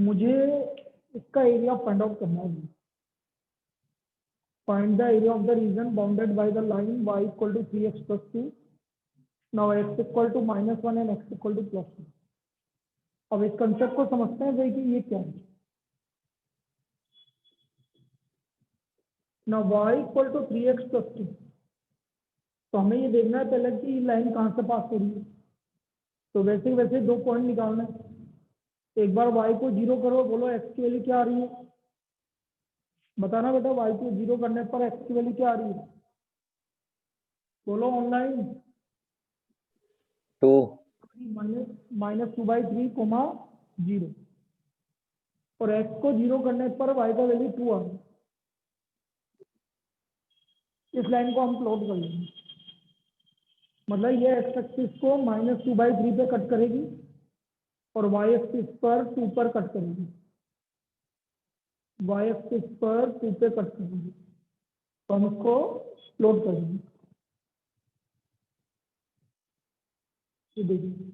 मुझे इसका area find out करना है। Find the area of the region bounded by the line y equal to 3x plus 2। Now x equal to -1 and x equal to +2। अब इस concept को समझते हैं भाई कि ये क्या है। Now y equal to 3x plus 2। तो हमें ये देखना है पहले कि लाइन कहाँ से पास हो रही है। तो वैसे वैसे 2 पॉइंट निकालना है। एक बार y को 0 करो, बोलो x की वैल्यू क्या आ रही है। बताना बेटा, y को 0 करने पर x की वैल्यू क्या आ रही है। बोलो ऑनलाइन। 2 -2/3 कोमा 0। और x को 0 करने पर y का वैल्यू 2 आ रही है। इस लाइन को हम प्लॉट कर लेंगे। मतलब ये x एक्सिस को -2/3 पे कट करेगी और y एक्सिस पर 2 पर कट करेगी। y एक्सिस पर 2 पे कट करेगी। तो हम इसको प्लॉट करेंगे। ये देखिए,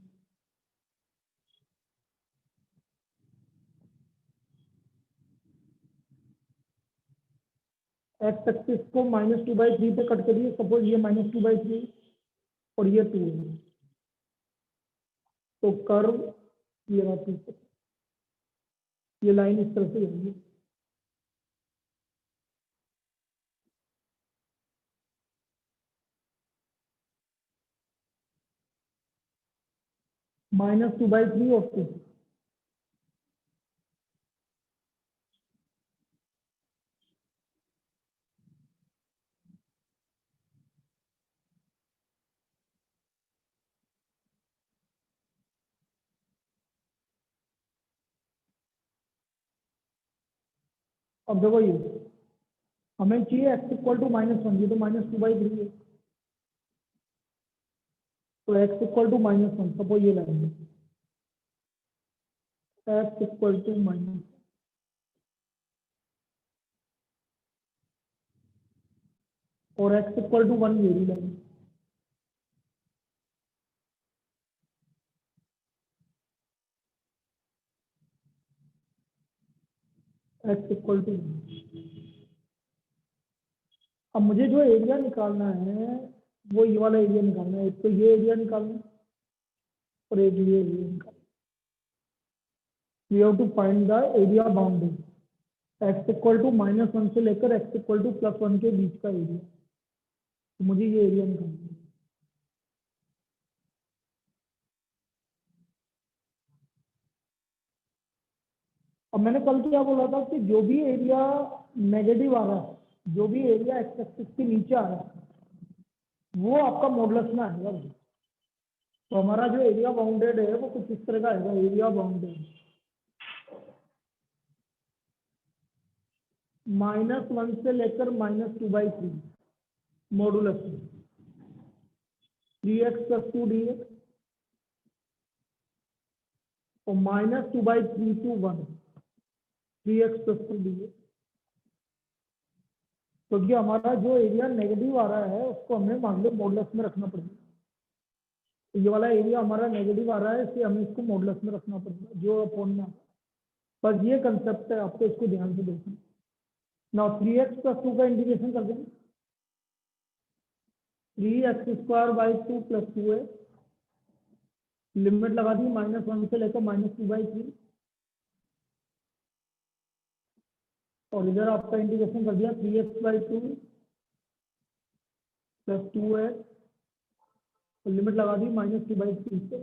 x एक्सिस को -2/3 पे कट करिए। सपोज ये -2/3 और ये 2 है। तो कर्व ये रहा 2। ये लाइन इस तरह से जाएगी। -2/3 और 2। अब देखो ये हमें चाहिए x इक्वल टू -1। ये तो -2/3 है। तो x इक्वल टू -1। सपोज ये लाइन है x इक्वल टू -, और x इक्वल टू 1 मेरी लाइन। x equal to 1। अब मुझे जो एरिया निकालना है वो ये वाला एरिया निकालना है। एक तो ये एरिया निकालना है और एक ये एरिया निकालना है। We have to find the area bounded x equal to -1 से लेकर x इक्वल टू +1 के बीच का एरिया। तो मुझे ये एरिया निकालना है। अब मैंने कल क्या बोला था कि जो भी एरिया नेगेटिव आ रहा है, जो भी एरिया एक्स एक्सिस के नीचे आ रहा है, वो आपका मॉडुलस में आएगा। तो हमारा जो एरिया बाउंडेड है वो कुछ इस तरह का आएगा। एरिया बाउंडेड -1 से लेकर -2/3 मॉडुलस 3x + 2dx और -2/3 to 1 3x + 2dx। क्योंकि हमारा जो एरिया नेगेटिव आ रहा है उसको हमें मान लो मॉडुलस में रखना पड़ेगा। तो ये वाला एरिया हमारा नेगेटिव आ रहा है, इसलिए हमें इसको मॉडुलस में रखना पड़ेगा जो अपॉन में। बस ये कंसेप्ट है, आपको इसको ध्यान से देखना। ना 3x + 2 का इंटीग्रेशन कर देंगे। 3x² 2 + 2 है। लिमिट लगा दी -1 से लेकर -2/3 और इधर आपका इंटीग्रेशन कर दिया 3x/2 + 2x और लिमिट लगा दी -2/3 से।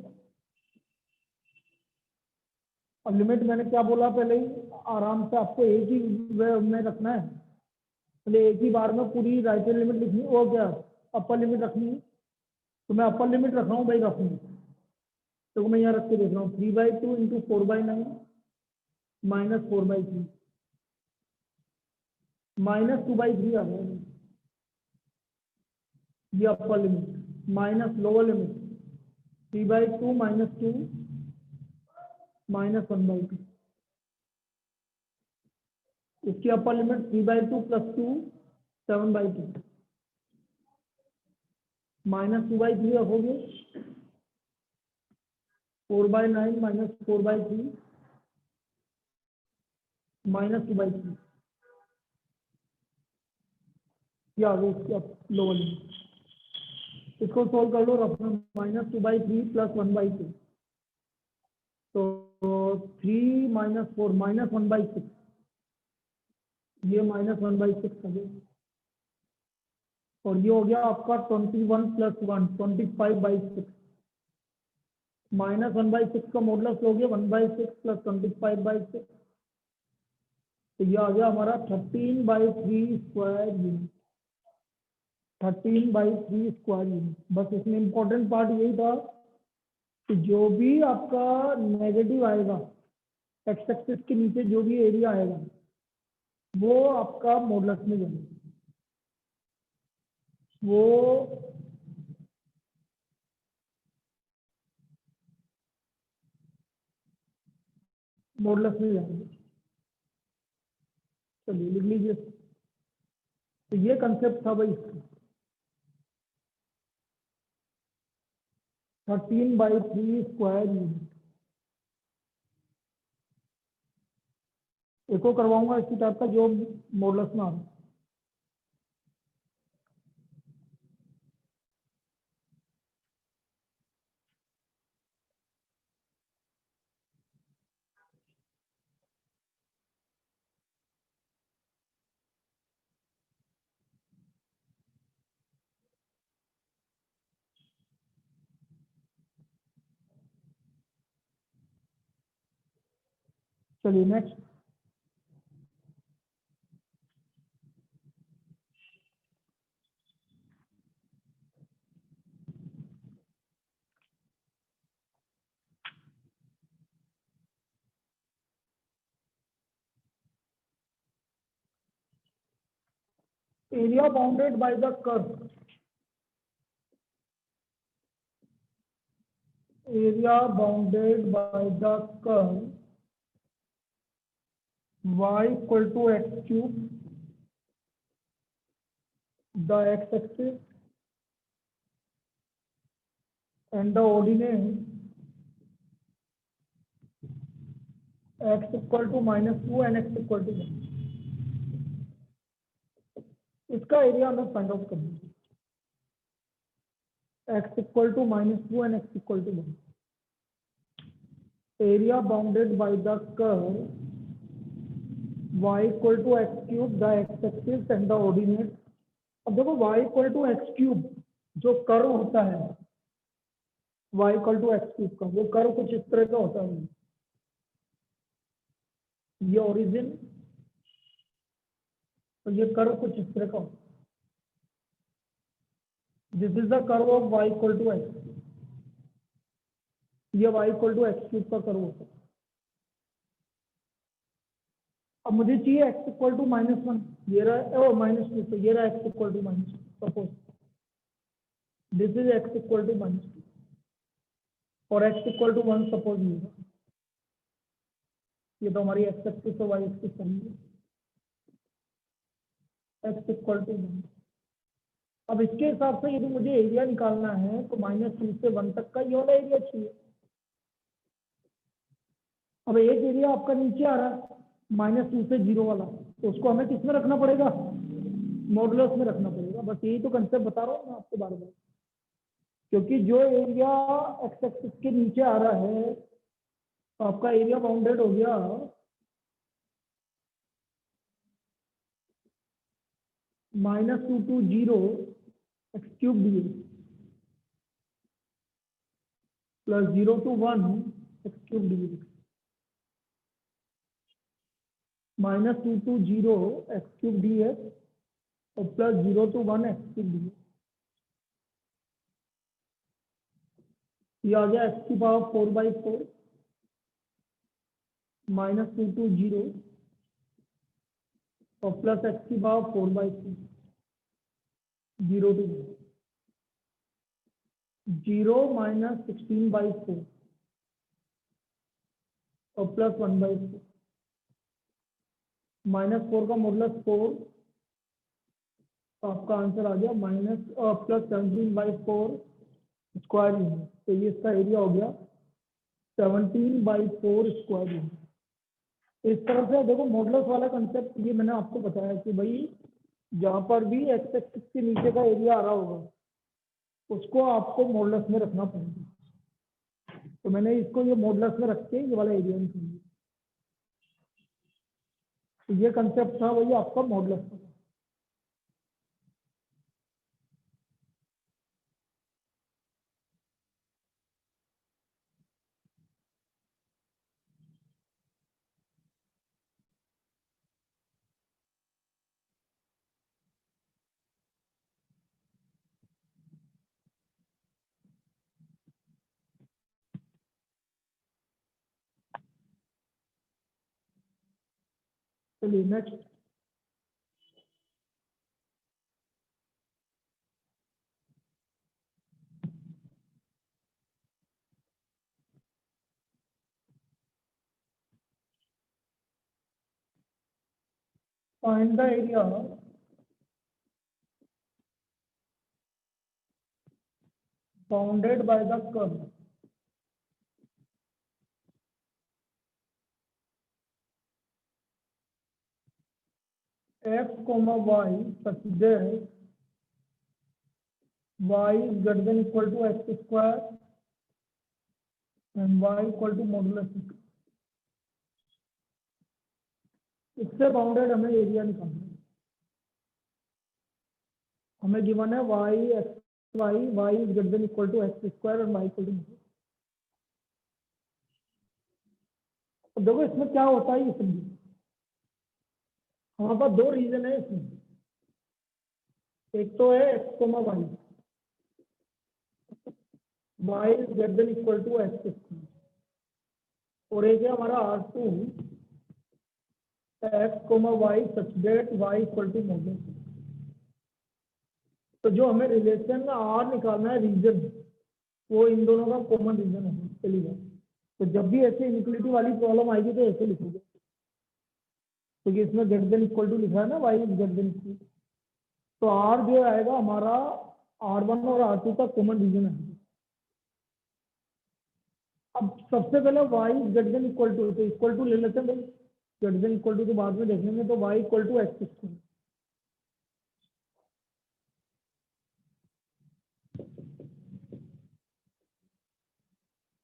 अब लिमिट मैंने क्या बोला पहले ही, आराम से आपको एक ही वे में रखना है। पहले एक ही बार में पूरी राइट हैंड लिमिट लिखनी और क्या अपर लिमिट रखनी है। तो मैं अपर लिमिट रख रहा हूँ भाई, रखूंगी। तो मैं यहाँ रख के देख रहा हूँ 3/2 × 4/9 -4/3 -2/3 आ गया। ये upper limit minus lower limit 3/2 -2 -1/2। इसकी अपर लिमिट 3/2 + 2 7/2 -2/3 रखोगे 4/9 -4/3 -2/3 या वो इसके लोअर लिमिट। इसको सोल्व कर लो रफ में, -2/3 + 1/2, तो 3 - 4 -1/6, ये -1/6 आ गया, और ये हो गया आपका 21 + 1 25/6, -1/6 का मॉडुलस हो गया 1/6 + 25/6, तो ये आ गया हमारा 13/3 स्क्वायर यूनिट, 13/3 स्क्वायर यूनिट। बस इसमें इंपॉर्टेंट पार्ट यही था कि जो भी आपका नेगेटिव आएगा, एक्स एक्सिस के नीचे जो भी एरिया आएगा वो आपका मॉडुलस में जाएगा, वो मॉडुलस में जाएंगे। चलिए लिख लीजिए, तो ये कंसेप्ट था भाई इसका, 13/3 स्क्वायर यूनिट। एक और करवाऊंगा इसी टाइप का जो मॉडुलस में आ रहा है। चलिए next, area bounded by the curve, area bounded by the curve y equal to x cube, the x-axis and the ordinate x equal to -2 and x equal to 1। इसका एरिया हमें find out करना है, x equal to -2 and x equal to 1। area bounded by the curve y equal to x cube, the x-axis and the ordinate। अब देखो y equal to x cube जो curve होता है, y equal to x cube का वो curve कुछ इस तरह का होता है, ये ओरिजिन और ये कर्व कुछ इस तरह का होता है। This is the curve of y equal to x, ये y equal to x cube का कर्व होता है। अब मुझे चाहिए x इक्वल टू -1, ये रहा, ओ -2, तो ये रहा x equal to -2, suppose this is x equal to -2 और x इक्वल टू 1 सपोज ये तो हमारी x एक्सिस और y एक्सिस है, x इक्वल टू 1। अब इसके हिसाब से यदि मुझे एरिया निकालना है तो -2 से 1 तक का ये वाला एरिया चाहिए। अब एक एरिया आपका नीचे आ रहा है -2 से 0 वाला, तो उसको हमें किस में रखना पड़ेगा, मॉडुलस में रखना पड़ेगा। बस यही तो कंसेप्ट बता रहा हूँ मैं आपको बार बार, क्योंकि जो एरिया एक्स एक्सिस के नीचे आ रहा है तो आपका एरिया बाउंडेड हो गया -2 to 0 x cube dA plus 0 to 1 x cube dA, -2 to 0 x cube dx और plus 0 to 1 x cube dx। ये आ गया x की पावर 4/4 -2 to 0 और प्लस x की पावर 4/4 0 to 0 -16/4 और प्लस 1/4, -4 का मॉडुलस 4, तो आपका आंसर आ गया प्लस 17/4 स्क्वायर यूनिट। तो ये इसका एरिया हो गया 17/4 स्क्वायर यूनिट। इस तरह से देखो मॉडुलस वाला कंसेप्ट ये मैंने आपको बताया कि भाई जहाँ पर भी एक्स एक्सिस के नीचे का एरिया आ रहा होगा उसको आपको मॉडुलस में रखना पड़ेगा। तो मैंने इसको ये मॉडुलस में रख के ये वाला एरिया निकाला। तो ये कंसेप्ट था वही आपका मॉडुलस का। चलिए next. Find the area bounded by the curve x comma y such that y is greater than equal to x square and y equal to modulus x। इससे बाउंडेड हमें एरिया निकालना है। हमें गिवन है y x y is greater than equal to x square and y equal to modulus। अब देखो इसमें क्या होता है ये समझिए। हमारे पास दो रीजन है इसमें, एक तो है x comma y is greater than equal to x square और एक है हमारा R2 x comma y such that y equal to modulus। तो जो हमें रिलेशन R निकालना है रीजन, वो इन दोनों का कॉमन रीजन होगा। चलिए तो जब भी ऐसे इनइक्वालिटी वाली प्रॉब्लम आएगी तो ऐसे लिखोगे, क्योंकि तो इसमें ग्रेटर देन इक्वल टू लिखा है ना, y is greater than equal. तो R जो आएगा हमारा R1 और R2 का कॉमन रीजन है। अब सबसे पहले y is greater than equal to, तो इक्वल टू ले लेते हैं भाई, ग्रेटर देन इक्वल टू तो बाद में देखेंगे। तो y equal to x square,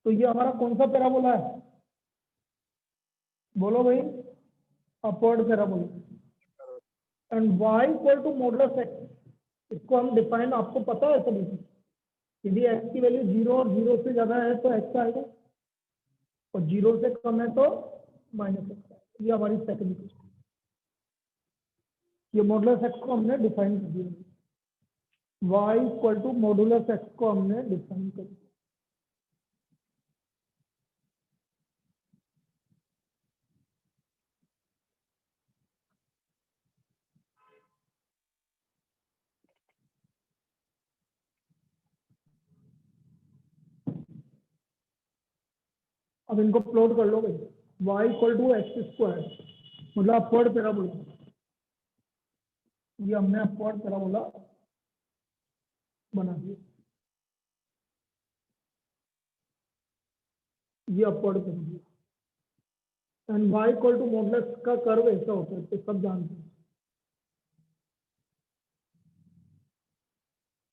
तो ये हमारा कौन सा पैराबोला है, बोलो भाई, upward parabola. And y equal to modulus x, इसको हम डिफाइन आपको पता है सभी, यदि x की वैल्यू 0 और 0 से ज्यादा है तो x आएगा और 0 से कम है तो माइनस x। ये हमारी सेकंड इक्वेशन। ये मॉडुलस x को हमने डिफाइन कर दिया, y equal to modulus x को हमने डिफाइन कर दिया। अब इनको प्लॉट कर लो भाई, y equal to x square मतलब अपवर्ड पैराबोला। ये हमने अपवर्ड पैराबोला बना दिया, ये upward parabola. And y equal to modulus का कर्व ऐसा होता है, तो सब जानते हैं।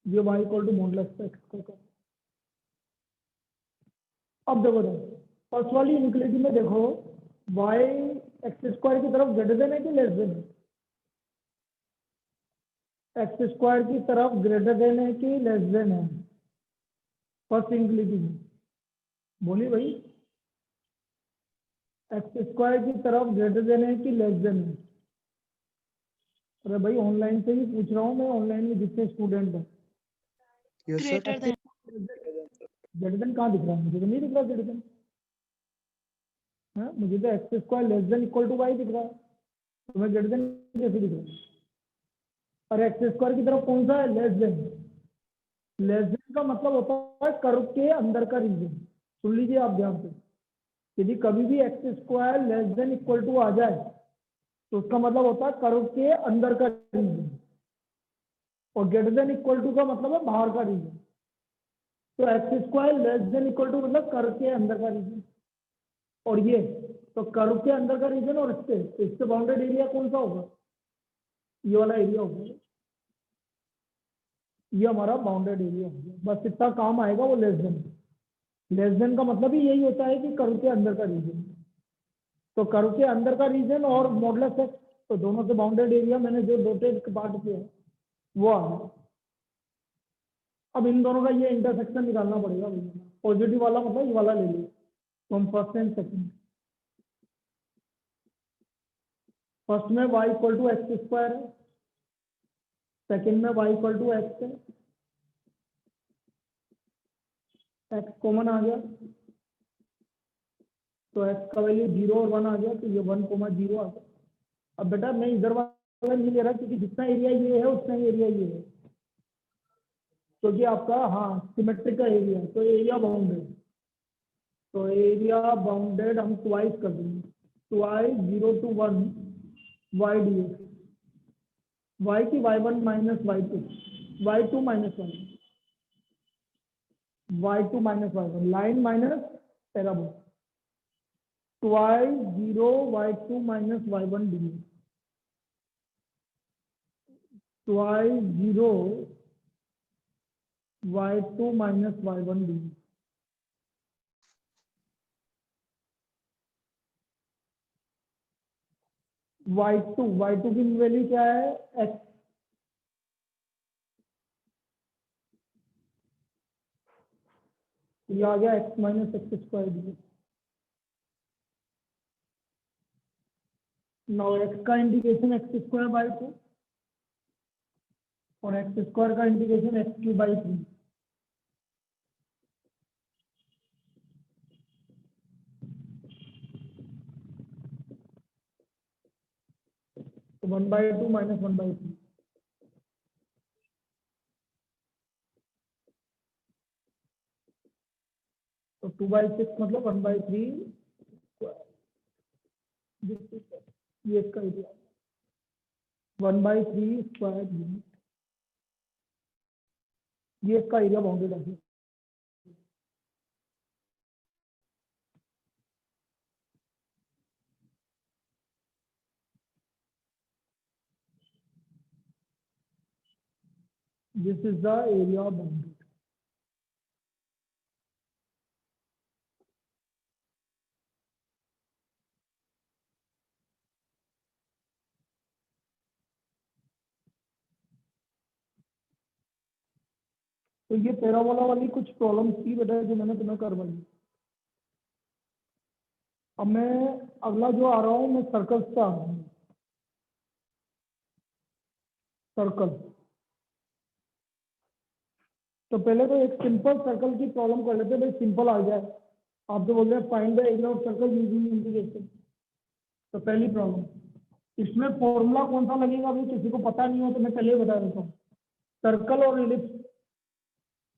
ये y equal to modulus x का कर्व। अब देखो फर्स्ट वाली इनइक्वालिटी में देखो y एक्स स्क्वायर की तरफ ग्रेटर देन है कि लेस देन है, एक्स स्क्वायर की तरफ ग्रेटर देन है कि लेस देन है। फर्स्ट इनइक्वालिटी में बोली भाई, एक्स स्क्वायर की तरफ ग्रेटर देन है कि लेस देन है। अरे भाई ऑनलाइन से ही पूछ रहा हूँ मैं, ऑनलाइन में जितने स्टूडेंट हैं। ग्रेटर देन कहाँ दिख रहा है, मुझे तो नहीं दिख रहा ग्रेटर देन। मुझे तो x square less than equal to y दिख रहा है, तो मैं ग्रेटर देन कैसे दिख रहा है। और एक्स स्क्वायर की तरफ कौन सा है, लेस देन। लेस देन का मतलब होता है कर्व के अंदर का रीजन। सुन लीजिए आप ध्यान से, यदि कभी भी x square less than equal to आ जाए तो उसका मतलब होता है कर्व के अंदर का रीजन, और ग्रेटर देन इक्वल टू का मतलब है बाहर का रीजन। तो x square less than equal to मतलब कर्व के अंदर का रीजन, और ये तो कर्व के अंदर का रीजन और इससे बाउंडेड एरिया कौन सा होगा? ये वाला एरिया होगा, ये हमारा बाउंडेड एरिया होगा। बस इतना काम आएगा वो लेस देन का मतलब ही यही होता है कि कर्व के अंदर का रीजन। तो कर्व के अंदर का रीजन और मॉडुलस एक्स, तो दोनों से बाउंडेड एरिया मैंने जो डॉटेड पार्ट किया है वो आ गया। अब इन दोनों का ये इंटरसेक्शन निकालना पड़ेगा भैया। पॉजिटिव वाला मतलब ये वाला ले लिया, तो हम फर्स्ट एंड सेकंड। फर्स्ट में y equal to x square है, सेकंड में y इक्वल टू एक्स है, एक्स कॉमन आ गया तो एक्स का वैल्यू 0 और 1 आ गया, तो ये 1, 0 आ गया। अब बेटा मैं इधर वाला नहीं ले रहा क्योंकि जितना एरिया ये है उतना ही एरिया ये है, क्योंकि आपका हाँ सिमेट्रिक का एरिया है, तो एरिया बाउंडेड। तो एरिया बाउंडेड हम ट्वाइस कर देंगे, twice 0 to 1 y dx, y की y1 minus y2, y2 minus y2 minus y1, line minus parabola, twice 0 y2 minus y1 dx, twice 0 y2 minus y1 dx। y2 की value क्या है? x, ये आ गया x minus x square dx। Now x का integration x square by 2 और x square का integration x cube by 3। तो 1/2 माइनस 1/3, तो 2/6 मतलब 1/3 ये इसका एरिया 1/3 स्क्वायर यूनिट, ये इसका एरिया बाउंडेड है। This is the area bounded. तो ये पैराबोला वाली कुछ प्रॉब्लम थी बेटा जो मैंने तुम्हें करवाई। अब मैं अगला जो आ रहा हूँ मैं सर्कल्स पे आ रहा हूँ। सर्कल, तो पहले तो एक सिंपल सर्कल की प्रॉब्लम कर लेते हैं, भाई सिंपल आ जाए। आप तो बोल रहे हैं find the area of circle using integration. तो पहली प्रॉब्लम, इसमें फॉर्मूला कौन सा लगेगा भाई किसी को पता नहीं हो तो मैं पहले ही बता देता हूँ। सर्कल और इलिप्स,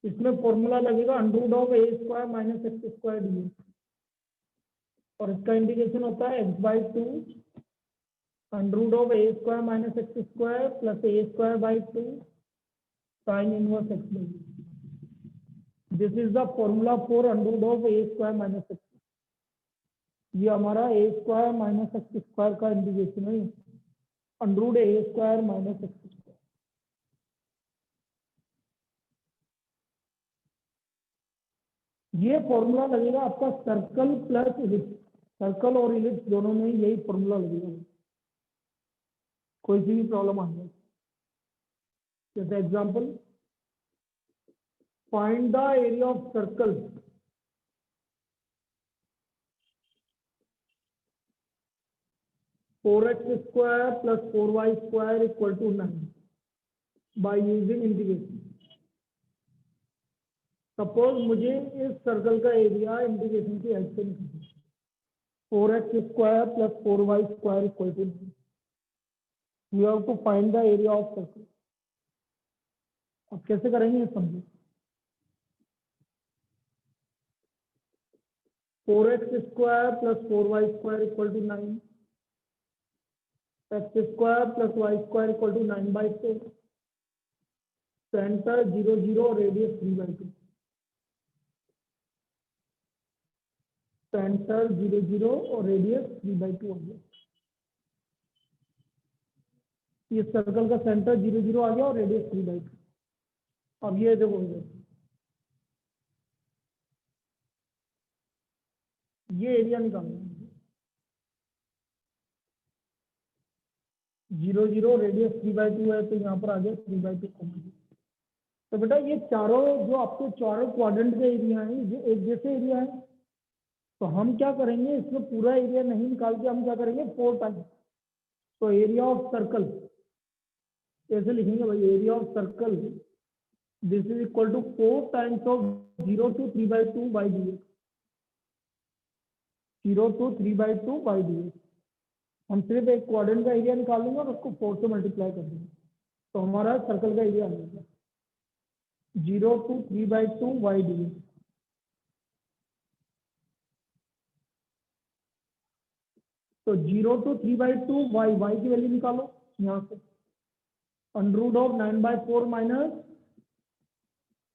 इसमें फॉर्मूला लगेगा under of a square minus x square D, और इसका इंटीग्रेशन होता है x/2 under of a square minus x square plus a square by 2 sine inverse x/2। This is the formula for under of a square minus x. ये हमारा ए square minus x square का integration है, under ए square minus x square. ये formula लगेगा आपका circle plus ellipse, circle और ellipse दोनों में यही फॉर्मूला लगेगा कोई सी भी प्रॉब्लम आ जाए। जैसे example, find the area of circle four x square plus 4y square equal to 9 by using integration. Suppose मुझे इस सर्कल का एरिया इंटीग्रेशन की हेल्प से निकालना है, 4x square plus 4y square equal to 9। You have to find the area of circle. अब कैसे करेंगे समझो। 4x square plus 4y square equal to 9, x square plus y square equal to 9/4, centre 0, 0, radius 3/2। Centre 0 0 और radius 3/2 आ गया। ये circle का centre 0 0 आ गया और रेडियस 3/2। अब ये देखो ये एरिया निकालना है। 0 0 रेडियस 3/2 है, तो यहाँ पर आ गया 3/2। तो बेटा ये चारों जो आपके चारों क्वाड्रेंट के एरिया हैं ये एक जैसे एरिया है, तो हम क्या करेंगे इसमें पूरा एरिया नहीं निकाल के हम क्या करेंगे 4 टाइम्स। तो एरिया ऑफ सर्कल ऐसे लिखेंगे भाई, area of circle this is equal to 4 times of 0 to 3/2 by dx। 0 to 3/2 by dx। हम सिर्फ एक क्वाड्रेंट का एरिया निकालेंगे और उसको 4 से मल्टीप्लाई कर देंगे, तो हमारा सर्कल का एरिया आ जाएगा 0 to 3/2 बाई dx। तो 0 to 3/2 y की वैल्यू निकालो यहाँ से, under of 9/4 minus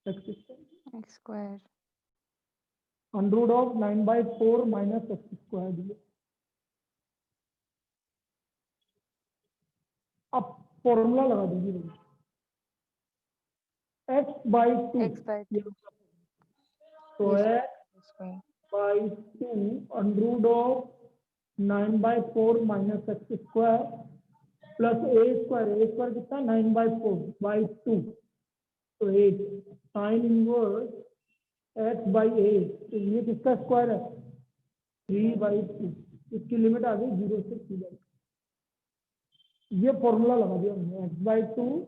x square under of 9/4 minus x square दिए। अब फॉर्मूला लगा दीजिए x/2 तो x/2 under of 9/4 minus x square plus a square कितना 9/4/2 तो 8 साइन इनवर्स x/8। तो ये किसका स्क्वायर है 3/2। इसकी लिमिट आ गई 0 से 3/2। ये फॉर्मूला लगा दिया हमने x/2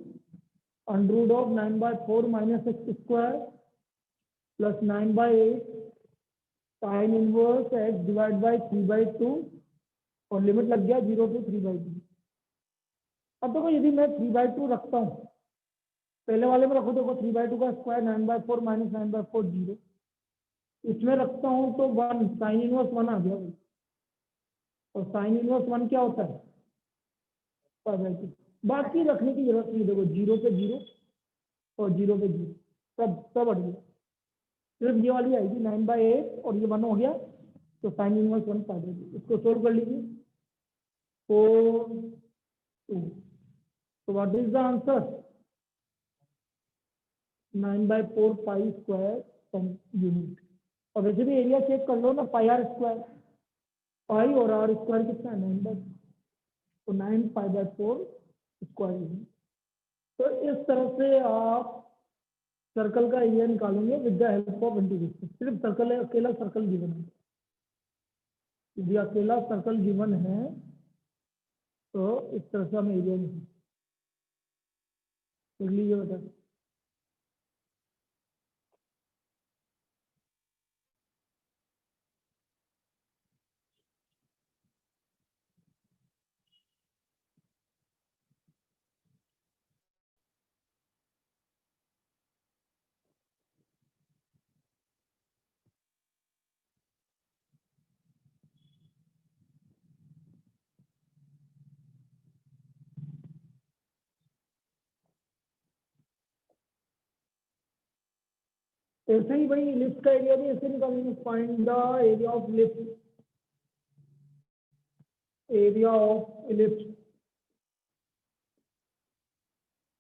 under of 9/4 minus x square plus 9/8 sine inverse x divide by 3/2 और लिमिट लग गया 0 to 3/2। अब देखो यदि मैं 3/2 रखता हूँ, पहले वाले में रखो, देखो 3/2 का स्क्वायर 9/4 माइनस 9/4 0, इसमें रखता हूँ तो 1 साइन इनवर्स 1 आ गया। और साइन इनवर्स 1 क्या होता है 5/2। बाकी रखने की जरूरत नहीं, देखो 0 पे 0 और 0 पे 0 सब हट गया, सिर्फ ये वाली आएगी 9/8 और ये 1 हो गया, तो साइन इनवर्स 1 5/2। इसको सोल्व कर लीजिए 4 2। तो what is the answer 9/4 pi square unit. और वैसे भी एरिया चेक कर लो ना, पाई आर स्क्वायर, पाई और आर स्क्वायर कितना है 9/4, तो 9 पाई/4 स्क्वायर यूनिट। तो इस तरह से आप सर्कल का एरिया निकालेंगे with the help of integration. सिर्फ सर्कल है, अकेला सर्कल गिवन है, यदि अकेला सर्कल गिवन है तो इस तरह से हम एरिया निकालेंगे। देख लीजिए बेटा, ऐसे ही भाई इलिप्स का एरिया भी ऐसे निकालेंगे, find the area of ellipse, area of ellipse.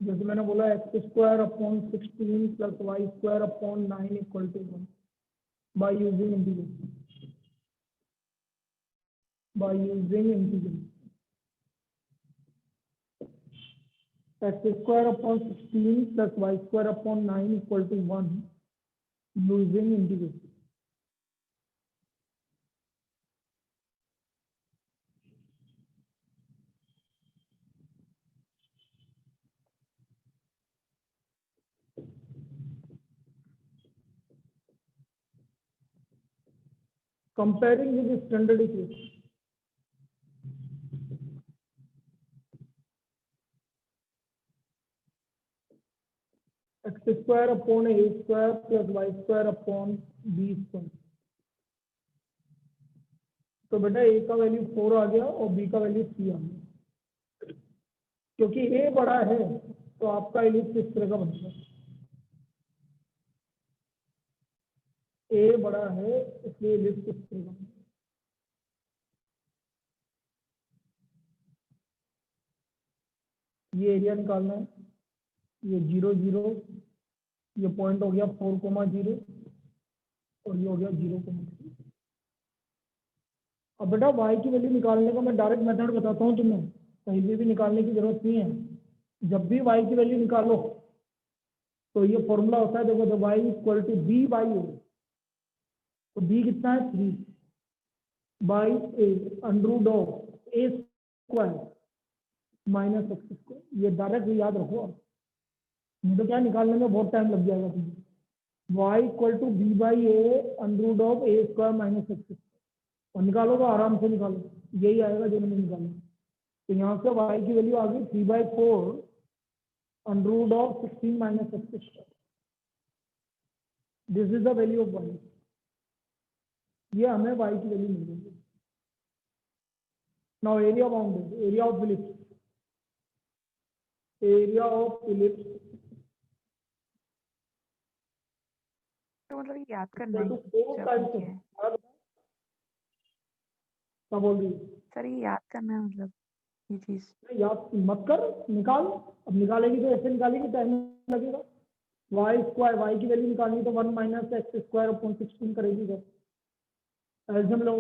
जैसे मैंने बोला x square upon 16 plus y square upon 9 equal to 1 by using integration, by using integration. x square upon 16 plus y square upon 9 equal to 1 using integration. Comparing with standard equation, x square upon a square plus y square upon b square. तो बेटा a का value 4 आ गया और b का value 3 आ गया। क्योंकि a बड़ा है तो आपका इलिप्स इस तरह का बनता है, ए बड़ा है इसलिए इलिप्स करेगा। ये एरिया निकालना है, ये 0 0, ये पॉइंट हो गया 4,0 और ये हो गया 0,3। अब बेटा y की वैल्यू निकालने का मैं डायरेक्ट मेथड बताता हूँ तुम्हें, कहीं भी निकालने की जरूरत नहीं है। जब भी y की वैल्यू निकालो तो ये फॉर्मूला होता है, देखो y equal to b by a, तो b कितना है 3 by a under of a square minus x square. ये डायरेक्ट याद रखो, नहीं तो क्या निकालने में बहुत टाइम लग जाएगा तुम्हें। y equal to b by a under of a square minus x square, और निकालो तो आराम से निकालो, यही आएगा जो मैंने निकाला। तो यहाँ से y की वैल्यू आ गई 3/4 under of 16 minus x square. This is the value of y। ये हमें y की वैल्यू मिल गई। Now area bounded, area of ellipse, area of ellipse तो मतलब ये याद करना है तो जो 4 अपन टाइप्स किया है। है। क्या बोल रही है? सर ये याद करना है मतलब ये चीज। याद मत कर, निकाल। अब निकालेगी तो ऐसे निकालेगी, टाइम लगेगा। वाई स्क्वायर, वाई की वैल्यू निकालनी तो 1 माइनस एक्स स्क्वायर अपॉन 16 करेगी सर। ऐसे में लो,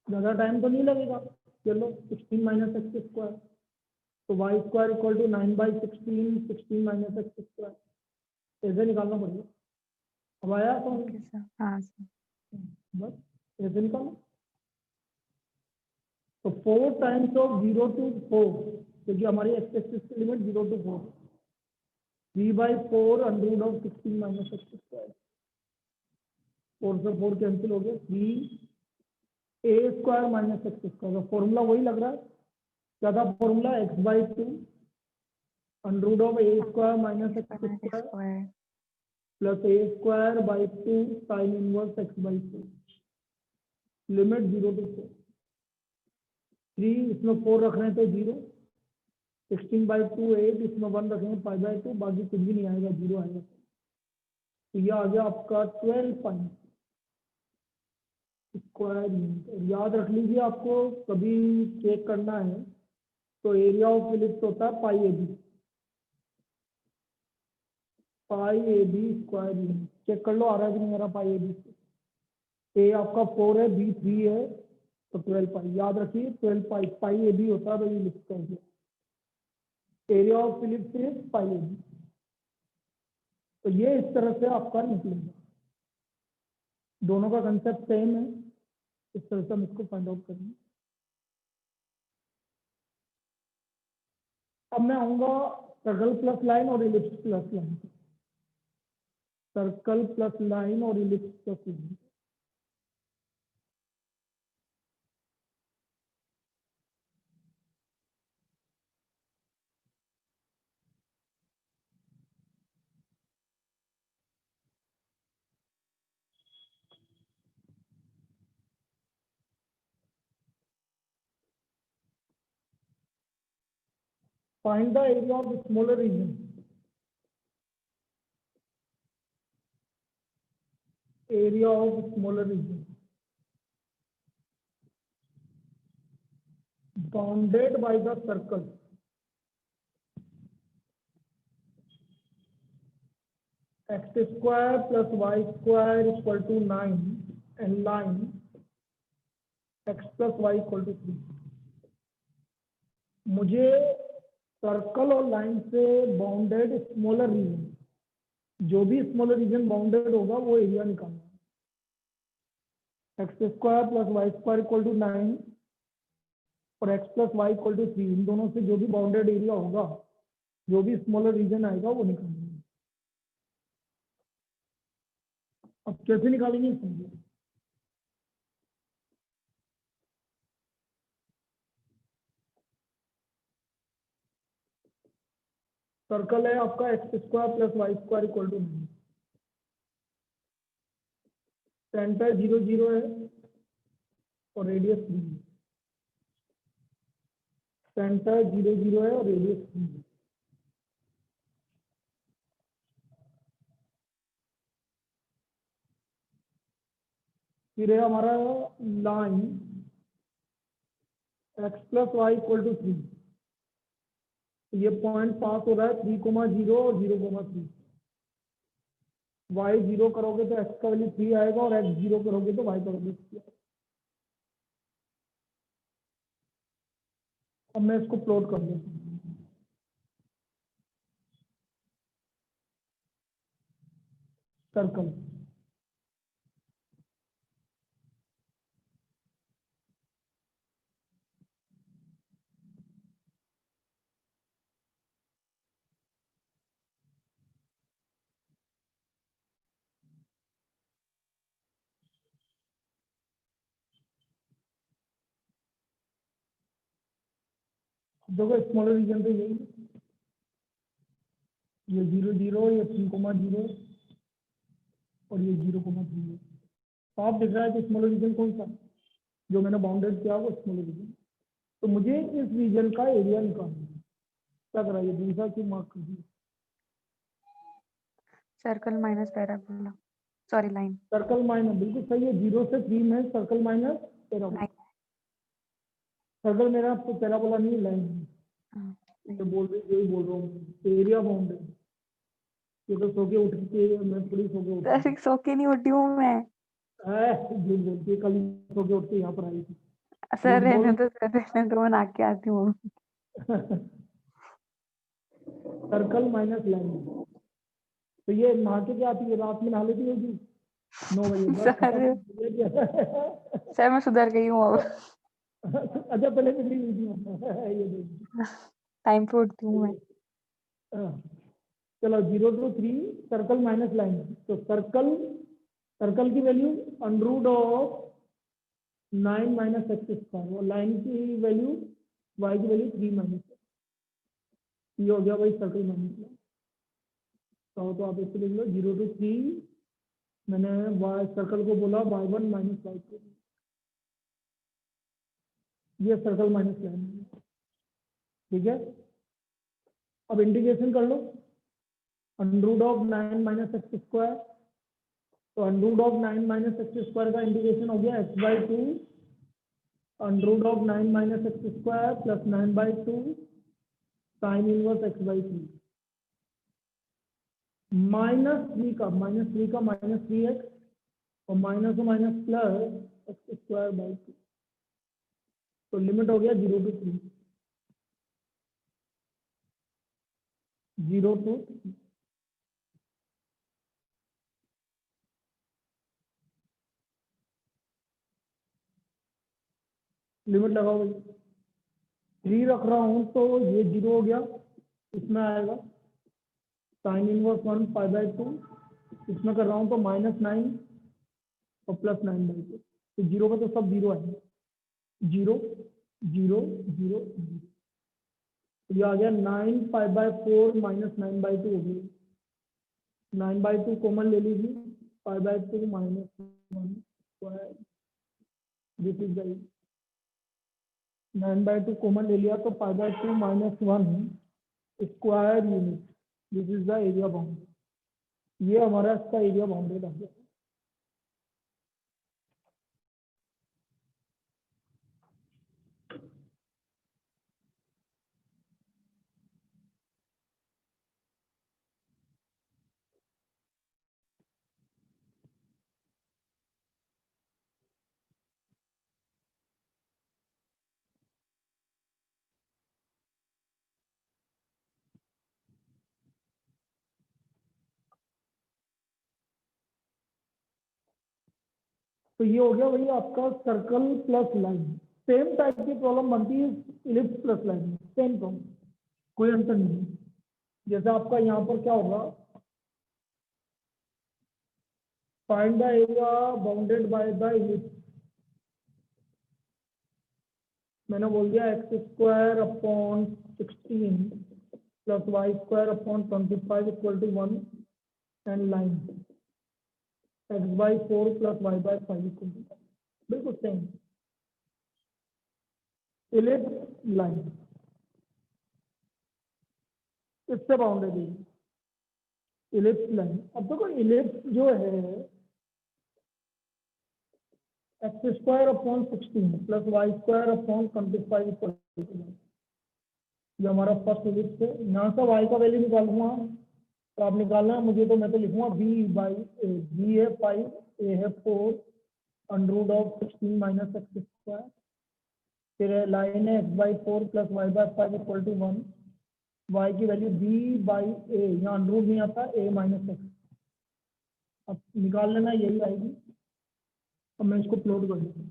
ज़्यादा टाइम तो नहीं लगेगा। चलो 16 माइनस एक्स स्क्वायर, तो y square equal to 9/16, 16 minus x square. ऐसे निकालना पड़ेगा। अब आया तो ओके सर, हाँ सर। बस ऐसे निकालो। तो 4 टाइम्स ऑफ 0 to 4, क्योंकि हमारी एक्स एक्सिस की limit 0 to 4, 3/4 under of 16 minus x square. 4 से 4 कैंसिल हो गया, 3 a square minus x square. Formula वही लग रहा है, क्या था formula? x/2 under of a square minus x square plus a square by 2 sine inverse x/2, limit 0 to 4। 3 इसमें 4 रख रहे हैं तो 0, 16/2 8, इसमें 1 रखेंगे 5/2, बाकी कुछ भी नहीं आएगा, 0 आएगा। तो ये आ गया आपका 12 पाई स्क्वायर यूनिट। याद रख लीजिए, आपको कभी चेक करना है तो एरिया ऑफ इलिप्स होता है pi a b, pi a b square unit. Check कर लो आ रहा है कि नहीं आ रहा पाई ए बी से। ए आपका 4 है, बी 3 है, तो 12 पाई। याद रखिए 12 पाई, पाई ए बी होता है भाई इलिप्स का area of ellipse is pi a b. तो ये इस तरह से आपका निकलेगा, दोनों का कंसेप्ट सेम है। इस तरह से हम इसको फाइंड आउट करेंगे। अब मैं आऊंगा सर्कल प्लस लाइन और ellipse plus line, circle plus line और ellipse plus line. Find the area of the smaller region. Area of smaller region bounded by the circle x square plus y square equal to 9 and line x plus y equal to 3। मुझे circle और line से bounded smaller reason, जो भी smaller reason bounded होगा वो area निकालना है। X square plus y square equal to 9 और x plus y equal to 3, इन दोनों से जो भी बाउंडेड एरिया होगा, जो भी स्मॉलर रीजन आएगा वो निकालना है। अब कैसे निकालेंगे समझिए। सर्कल है आपका x square plus y square equal to 9, centre 0 0 है और रेडियस 3 है। सेंटर 0 0 है और रेडियस 3 है। फिर है हमारा line x plus y equal to 3। ये पॉइंट पास हो रहा है 3,0 और 0,3। y 0 करोगे तो x का वैल्यू 3 आएगा और x 0 करोगे तो y का वैल्यू 3 आएगा। अब मैं इसको प्लॉट कर देता हूँ। सर्कल देखो स्मॉलर रीजन तो यही है, ये 0,0, ये 3,0 और ये 0,3। साफ दिख रहा है कि स्मॉलर रीजन कौन सा जो मैंने बाउंडेड किया वो स्मॉलर रीजन। तो मुझे इस रीजन का एरिया निकालना है। क्या करा ये दूसरा क्यों मार्क कर दिया? Circle minus parabola, sorry line. Circle minus बिल्कुल सही है, 0 से 3 में circle minus parabola. Line. Circle मेरा पैराबोला नहीं लाइन है। हाँ, तो बोल रही यही बोल रहा हूँ एरिया बाउंडेड। ये तो सो के उठ के मैं थोड़ी सो के उठी सर सो के नहीं उठी हूँ मैं। झूठ बोलती है, कल सो के उठ के यहाँ पर आई थी। सर झूठ रहने बोल दो, सर रहने दो, मैं नहा के आती हूँ। Circle minus line. तो ये नहा के क्या आती है, रात में नहा लेती होगी 9 बजे बस सर खत्म। सर मैं सुधर गई हूँ अब। अच्छा पहले बिगड़ी हुई थी। ये देखिए टाइम पे उठती हूँ मैं। चलो 0 to 3 सर्कल माइनस लाइन। तो सर्कल सर्कल की value under root of 9 minus x square और लाइन की वैल्यू y की वैल्यू 3 माइनस। ये हो गया भाई सर्कल माइनस लाइन। तो आप इसको लिख लो 0 to 3 मैंने y सर्कल को बोला y1 माइनस y2। ये सर्कल माइनस लाइन है, ठीक है। अब इंटीग्रेशन कर लो under root of 9 minus x square. तो under root of 9 minus x square का इंटीग्रेशन हो गया x/2 under root of 9 minus x square plus 9/2 sine inverse x/3 -3 का -3x और minus minus plus x square by 2। तो लिमिट हो गया 0 to 3 0 to 3। लिमिट लगाओ भाई 3 रख रहा हूं तो ये 0 हो गया, इसमें आएगा साइन इनवर्स 1 π/2। इसमें कर रहा हूं तो -9 और +9/2। तो 0 का तो सब 0 आएंगे 0 0 0 0। ये आ गया 9 π/4 -9/2 हो गया। 9/2 कॉमन ले लीजिए π/2 -1 square this is the 9/2 common ले लिया तो π/2 -1 square unit this is the area bound. ये हमारा इसका एरिया बाउंडेड आ गया। तो ये हो गया वही आपका circle plus line. Same type की प्रॉब्लम बनती है ellipse plus line, same problem, कोई अंतर नहीं है। जैसे आपका यहाँ पर क्या होगा, find the area bounded by the ellipse. मैंने बोल दिया x² upon 16 plus y² upon 25 equal to 1 and line x/4 plus y/5 equal to 1। बिल्कुल सेम इलिप्स लाइन इससे बाउंडेड है इलिप्स लाइन। अब देखो इलिप्स जो है x square upon 16 plus y square upon 25 equal to 1। ये हमारा फर्स्ट इलिप्स है। यहाँ से वाई का वैल्यू निकालूंगा, तो आप निकालना है मुझे, तो मैं तो लिखूंगा बी बाई ए। बी है 5, ए है 4, under root of 16 minus x square, फिर लाइन है x by 4 plus y by 5 equal to 1। Y की वैल्यू बी बाई ए, यहाँ अंडर रूट नहीं आता, ए माइनस एक्स। अब निकाल लेना, यही आएगी। अब मैं इसको प्लॉट कर दूँ।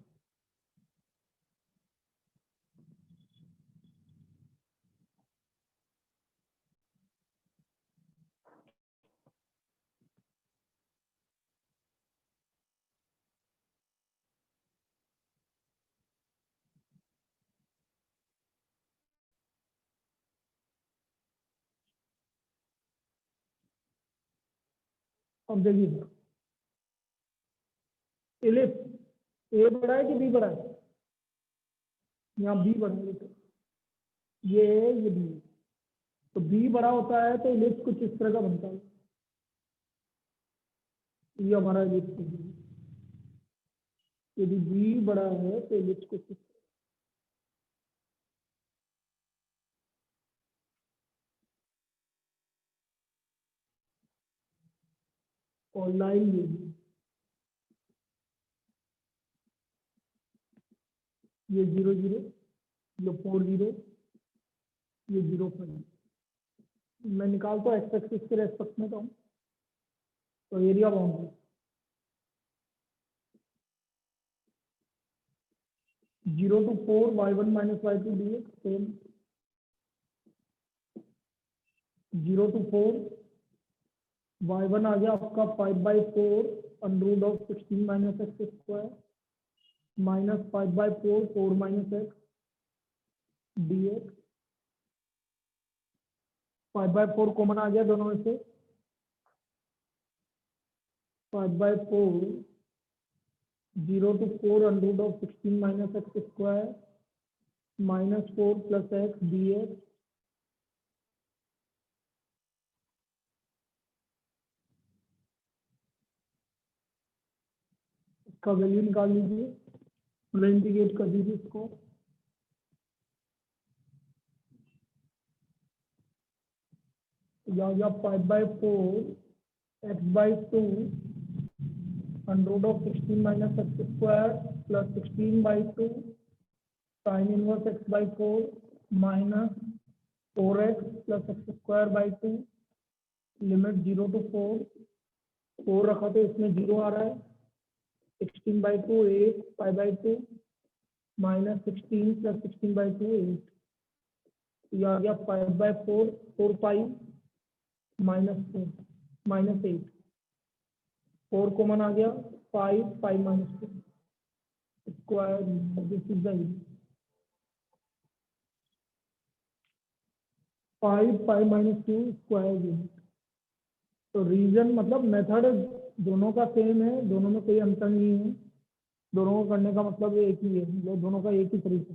अब देखिए इलिप्स ए बड़ा है कि बी बड़ा है? यहाँ बी बड़ा है, तो ये ए ये बी। तो बी बड़ा होता है तो इलिप्स कुछ इस तरह का बनता है। ये हमारा इलिप्स है। यदि बी बड़ा है तो इलिप्स कुछ इस तरह। और लाइन ये 0 0, ये 4 0, ये 0 5। मैं निकालता हूँ एक्स एक्सिस के रेस्पेक्ट में, तो area boundary 0 to 4 y1 minus y2 dx same. 0 to 4 y1 आ गया आपका 5/4 under root of 16 minus x square minus 5/4 4 minus x dx। 5/4 common आ गया दोनों में से। 5/4 0 to 4 under root of 16 minus x square minus 4 plus x dx। इसका value निकाल लीजिए, मतलब इंटीग्रेट कर दीजिए इसको। या 5/4 x/2 under root of 16 minus x square plus 16/2 sine inverse x/4 minus 4x plus x square by 2। Limit 0 to 4, 4 रखा तो इसमें 0 आ रहा है। 16/2 8 5/2 माइनस 16 प्लस 16/2 8। ये आ गया 5/4 4 5 माइनस 4 माइनस 8। 4 कॉमन आ गया, 5 5 minus 2 square. This is the 5 5 minus 2 square unit. तो रीजन मतलब मेथड दोनों का सेम है, दोनों में कोई अंतर नहीं है। दोनों को करने का मतलब एक ही है, मतलब दोनों का एक ही तरीका।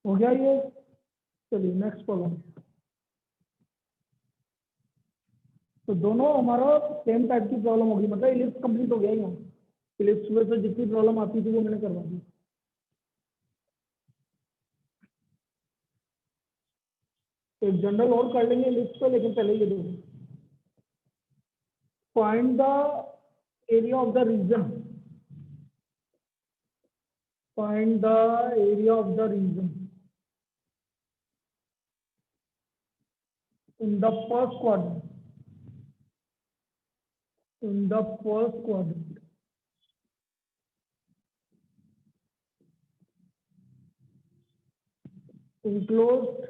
हो गया ये। चलिए नेक्स्ट प्रॉब्लम। तो दोनों हमारा सेम टाइप की प्रॉब्लम होगी, मतलब इलिप्स कंप्लीट हो गया यहाँ। इलिप्स में से जितनी प्रॉब्लम आती थी वो मैंने करवा दी। एक जनरल और कर लेंगे इलिप्स पे, लेकिन पहले ये देखो। find the area of the region. Find the area of the region in the first quadrant. In the first quadrant. Enclosed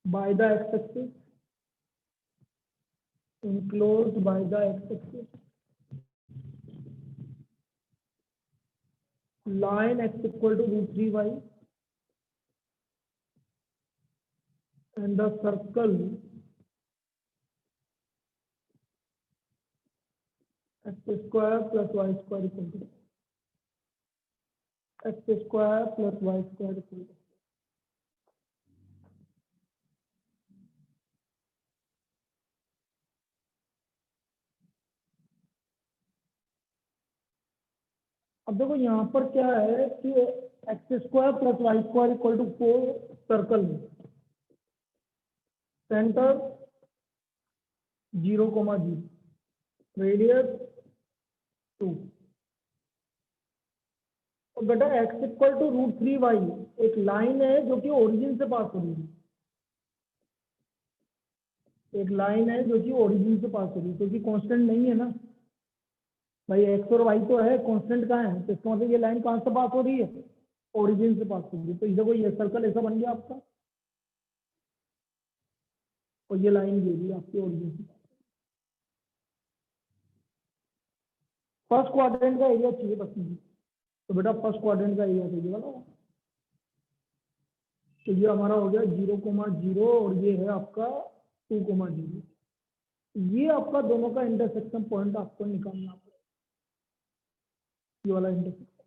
by the x-axis. Enclosed by the x-axis. Line x equal to √3y. And the circle x square plus y square equal to x square plus y square equal to. अब देखो यहाँ पर क्या है कि x square plus y square equal to 4 circle है, centre 0,0, radius 2। और बेटा x इक्वल टू √3y एक लाइन है जो कि ओरिजिन से पास हो रही है। एक लाइन है जो कि ओरिजिन से पास हो रही है, क्योंकि कांस्टेंट नहीं है ना भाई, x और y तो है, कांस्टेंट कहाँ है? तो इसका मतलब ये लाइन कहाँ से पास हो रही है? ओरिजिन से पास हो रही है। तो इधर को ये सर्कल ऐसा बन गया आपका, और ये लाइन ये भी आपकी ओरिजिन से। फर्स्ट क्वाड्रेंट का एरिया चाहिए बस मुझे, तो बेटा फर्स्ट क्वाड्रेंट का एरिया चाहिए वाला। तो ये हमारा हो गया 0,0 और ये है आपका 2,0। ये आपका दोनों का इंटरसेक्शन पॉइंट आपको निकालना पड़ेगा, ये वाला इंटरसेक्शन।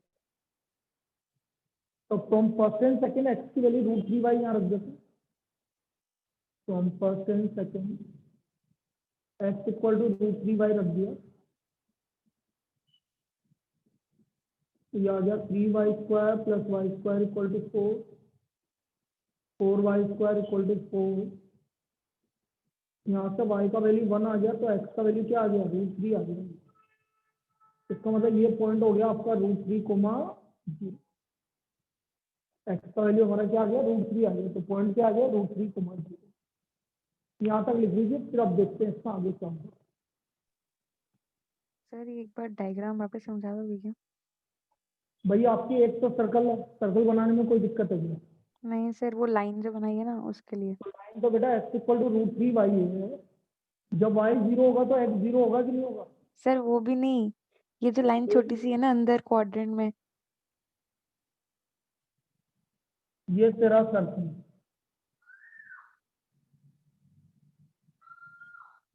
तो from first and second x की वैल्यू √3y यहाँ रख देते हैं। From first and second x equal to √3y रख दिया, तो ये आ गया 3y square plus y square equal to 4, 4y square equal to 4। यहाँ से y का वैल्यू 1 आ गया, तो x का वैल्यू क्या आ गया? √3 आ गया। इसका मतलब ये पॉइंट हो गया आपका √3,0। x का वैल्यू हमारा क्या आ गया? √3 आ गया, तो पॉइंट क्या आ गया? √3,0। यहाँ तक लिख लीजिए, फिर अब देखते हैं इसका आगे क्या होगा। सर एक बार डायग्राम वापस समझा दोगे क्या? भैया आपकी एक तो सर्कल है, सर्कल बनाने में कोई दिक्कत है क्या? नहीं सर, वो लाइन जो बनाई है ना उसके लिए। तो लाइन तो बेटा x इक्वल टू √3y है, जब y 0 होगा तो x 0 होगा कि नहीं होगा? सर वो भी नहीं, ये जो लाइन छोटी सी है ना अंदर क्वाड्रेंट में, ये तेरा सर्कल,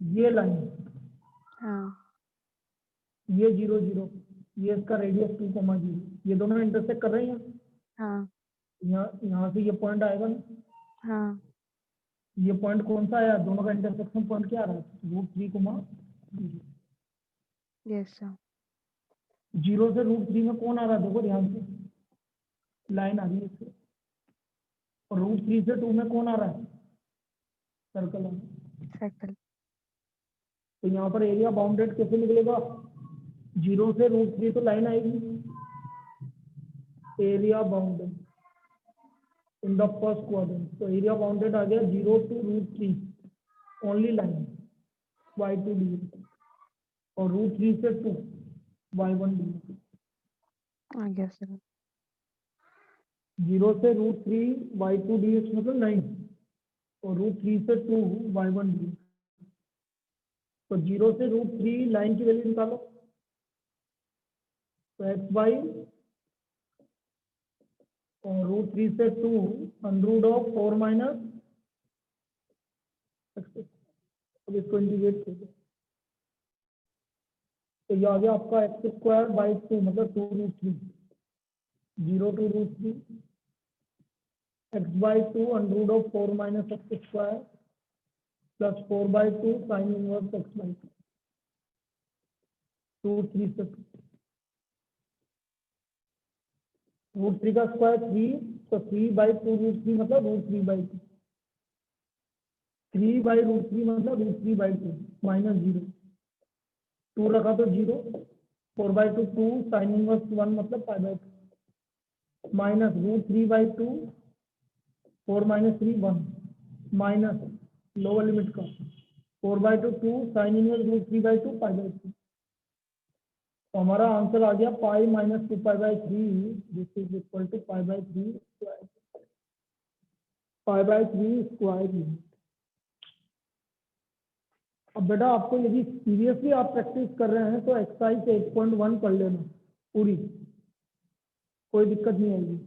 ये लाइन, हाँ ये 0, 0, ये इसका रेडियस 2,0, ये दोनों इंटरसेक्ट कर रहे हैं। हाँ यहाँ से ये पॉइंट आएगा ना, हाँ ये पॉइंट कौन सा आया? दोनों का इंटरसेक्शन पॉइंट क्या आ रहा है? √3,0। Yes sir. 0 से √3 में कौन आ रहा है? देखो ध्यान से, लाइन आ रही है इससे। और √3 से 2 में कौन आ रहा है? सर्कल आ रहा है। सर्कल। तो यहाँ पर एरिया बाउंडेड कैसे निकलेगा? 0 से √3 तो लाइन आएगी, area bounded in the first quadrant. तो एरिया बाउंडेड आ गया 0 to √3, only line y2 ds, और √3 से 2 y1 ds। आ गया सर। 0 से √3 y2 ds मतलब 9, और √3 से 2 y1 ds। तो 0 से √3 लाइन की वैल्यू निकालो, तो x y, और √3 से 2 √4 माइनस, अब इसको इंटीग्रेट कर दो, तो ये आ गया आपका x स्क्वायर बाई 2 मतलब 2√3, 0 to √3 x by 2 √4 minus x square plus 4/2 sine inverse x by 2, 3 से 2, √3 का स्क्वायर 3, तो 3/2 √3 मतलब √3/2, 3/√3 मतलब √3/2 माइनस 0, 2 रखा तो 0, 4/2 2 साइन इनवर्स 1 मतलब π/2 माइनस √3/2 4 - 3 1 माइनस लोअर लिमिट का 4/2 2 साइन इनवर्स √3/2 π/2। तो हमारा आंसर आ गया pi minus 2π/3 this is equal to π/3 square, π/3 square unit. अब बेटा आपको यदि सीरियसली आप प्रैक्टिस कर रहे हैं तो एक्सरसाइज 8.1 कर लेना पूरी, कोई दिक्कत नहीं आएगी।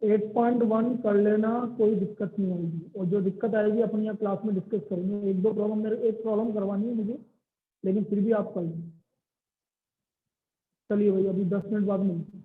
8.1 कर लेना, कोई दिक्कत नहीं आएगी। और जो दिक्कत आएगी अपन यहाँ क्लास में डिस्कस करेंगे। एक प्रॉब्लम करवानी है मुझे, लेकिन फिर भी आप कर लें। चलिए भाई, अभी 10 मिनट बाद मिलते हैं।